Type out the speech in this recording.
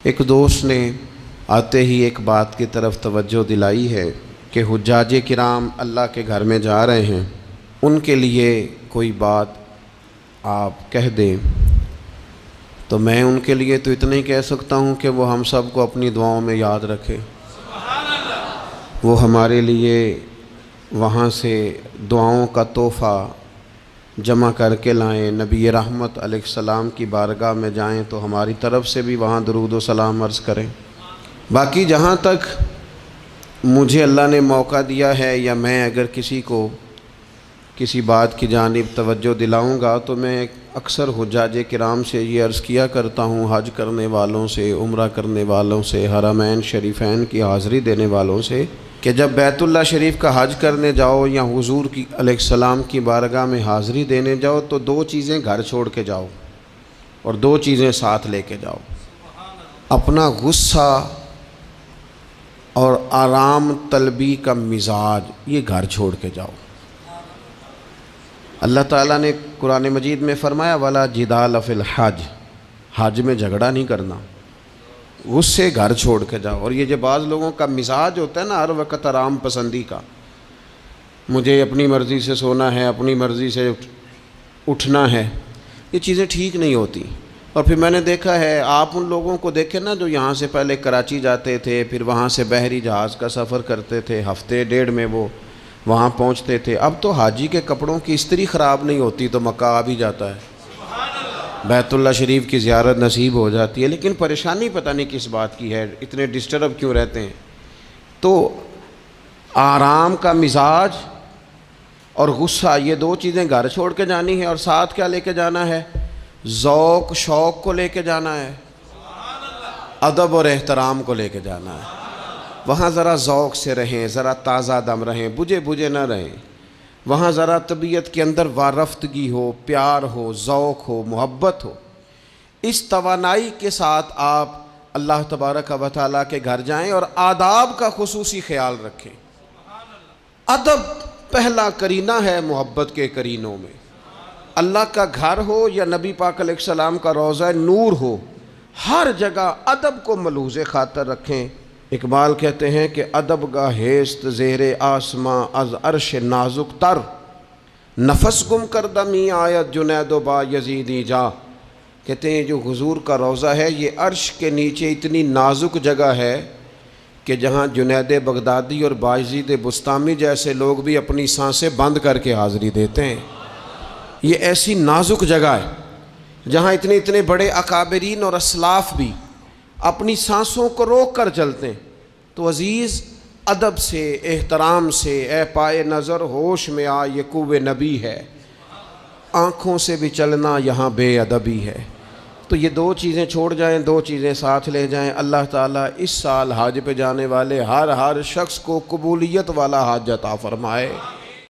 ایک دوست نے آتے ہی ایک بات کی طرف توجہ دلائی ہے کہ حجاج کرام اللہ کے گھر میں جا رہے ہیں، ان کے لیے کوئی بات آپ کہہ دیں۔ تو میں ان کے لیے تو اتنا ہی کہہ سکتا ہوں کہ وہ ہم سب کو اپنی دعاؤں میں یاد رکھے، وہ ہمارے لیے وہاں سے دعاؤں کا تحفہ جمع کر کے لائیں، نبی رحمت علیہ السلام کی بارگاہ میں جائیں تو ہماری طرف سے بھی وہاں درود و سلام عرض کریں۔ باقی جہاں تک مجھے اللہ نے موقع دیا ہے یا میں اگر کسی کو کسی بات کی جانب توجہ دلاؤں گا تو میں اکثر حجاج کرام سے یہ عرض کیا کرتا ہوں، حج کرنے والوں سے، عمرہ کرنے والوں سے، حرمین شریفین کی حاضری دینے والوں سے، کہ جب بیت اللہ شریف کا حج کرنے جاؤ یا حضور کی علیہ السلام کی بارگاہ میں حاضری دینے جاؤ تو دو چیزیں گھر چھوڑ کے جاؤ اور دو چیزیں ساتھ لے کے جاؤ۔ اپنا غصہ اور آرام طلبی کا مزاج یہ گھر چھوڑ کے جاؤ۔ اللہ تعالیٰ نے قرآن مجید میں فرمایا وَلَا جِدَالَ فِي الْحَجِّ، حج میں جھگڑا نہیں کرنا، غصے گھر چھوڑ کے جاؤ۔ اور یہ جو بعض لوگوں کا مزاج ہوتا ہے نا ہر وقت آرام پسندی کا، مجھے اپنی مرضی سے سونا ہے، اپنی مرضی سے اٹھنا ہے، یہ چیزیں ٹھیک نہیں ہوتی۔ اور پھر میں نے دیکھا ہے، آپ ان لوگوں کو دیکھیں نا جو یہاں سے پہلے کراچی جاتے تھے، پھر وہاں سے بحری جہاز کا سفر کرتے تھے، ہفتے ڈیڑھ میں وہ وہاں پہنچتے تھے۔ اب تو حاجی کے کپڑوں کی استری خراب نہیں ہوتی تو مکہ آ بھی جاتا ہے، بیت اللہ شریف کی زیارت نصیب ہو جاتی ہے، لیکن پریشانی پتہ نہیں کس بات کی ہے، اتنے ڈسٹرب کیوں رہتے ہیں۔ تو آرام کا مزاج اور غصہ یہ دو چیزیں گھر چھوڑ کے جانی ہے، اور ساتھ کیا لے کے جانا ہے؟ ذوق شوق کو لے کے جانا ہے، ادب اور احترام کو لے کے جانا ہے۔ وہاں ذرا ذوق سے رہیں، ذرا تازہ دم رہیں، بجھے بجھے نہ رہیں۔ وہاں ذرا طبیعت کے اندر وارفتگی ہو، پیار ہو، ذوق ہو، محبت ہو۔ اس توانائی کے ساتھ آپ اللہ تبارک و تعالیٰ کے گھر جائیں اور آداب کا خصوصی خیال رکھیں۔ ادب پہلا کرینہ ہے محبت کے کرینوں میں۔ اللہ کا گھر ہو یا نبی پاک علیہ السلام کا روضہ نور ہو، ہر جگہ ادب کو ملحوظ خاطر رکھیں۔ اقبال کہتے ہیں کہ ادب گا ہیست زیر آسماں از عرش نازک تر، نفس گم کردہ می آیت جنید و با یزیدی جا۔ کہتے ہیں جو حضور کا روضہ ہے یہ عرش کے نیچے اتنی نازک جگہ ہے کہ جہاں جنید بغدادی اور بایزید بسطامی جیسے لوگ بھی اپنی سانسیں بند کر کے حاضری دیتے ہیں۔ یہ ایسی نازک جگہ ہے جہاں اتنے بڑے اکابرین اور اسلاف بھی اپنی سانسوں کو روک کر چلتے ہیں۔ تو عزیز ادب سے، احترام سے، اے پائے نظر ہوش میں آ یہ کوہ نبی ہے، آنکھوں سے بھی چلنا یہاں بے ادبی ہے۔ تو یہ دو چیزیں چھوڑ جائیں، دو چیزیں ساتھ لے جائیں۔ اللہ تعالیٰ اس سال حج پہ جانے والے ہر شخص کو قبولیت والا حج عطا فرمائے۔